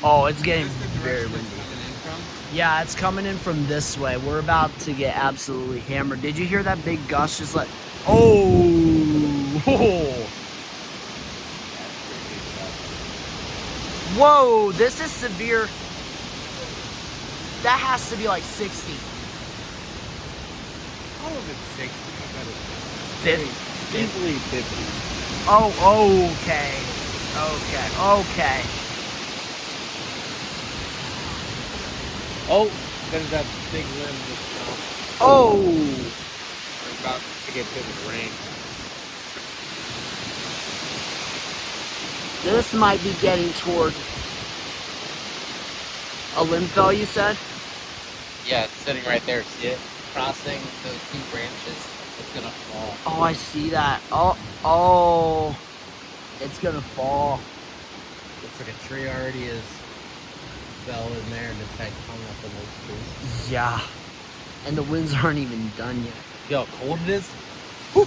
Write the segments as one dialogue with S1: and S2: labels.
S1: Oh, it's getting
S2: Is this the
S1: very
S2: direction
S1: windy.
S2: it's coming in from?
S1: Yeah, it's coming in from this way. We're about to get absolutely hammered. Did you hear that big gust just like, oh,
S2: That's pretty big stuff.
S1: whoa, this is severe. That has to be like 60.
S2: How is it 60? I bet it's
S1: Fif-
S2: easily 50.
S1: Oh, okay. Okay.
S2: Oh, there's that big limb just now.
S1: Oh,
S2: We're about to get hit with rain.
S1: this might be getting toward a limb fell, you said?
S2: Yeah, it's sitting right there. See it? Crossing those two branches. It's gonna fall.
S1: Oh, I see that. Oh, it's gonna fall.
S2: Looks like a tree already is fell in there and it's like hung up in those trees.
S1: Yeah, and the winds aren't even done yet.
S2: See how cold it is?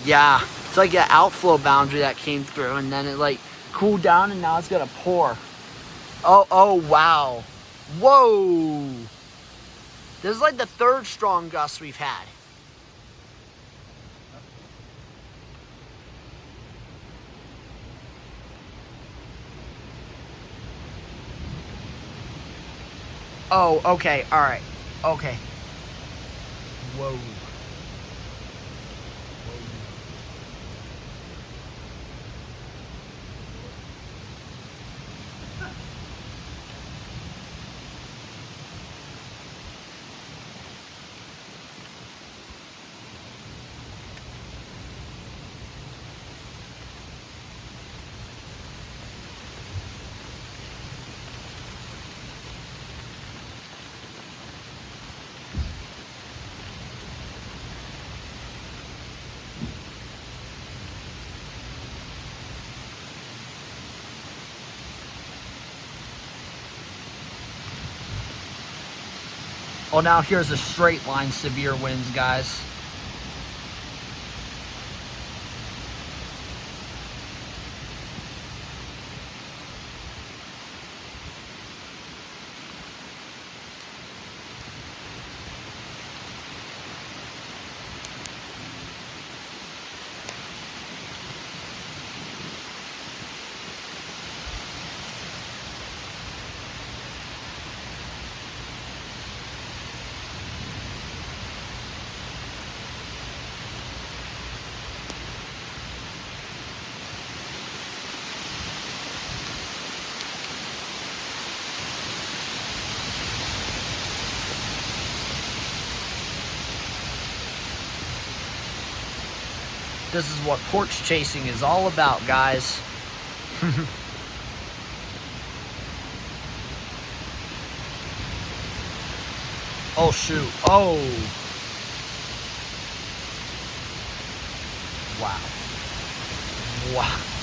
S1: Yeah, it's like an outflow boundary that came through, and then it like cooled down, and now it's gonna pour. Oh, wow. Whoa. This is like the third strong gust we've had. Oh, okay, all right, okay. Whoa. Oh, now here's a straight line severe winds, guys. This is what porch chasing is all about, guys. Oh, shoot. Oh. Wow. Wow.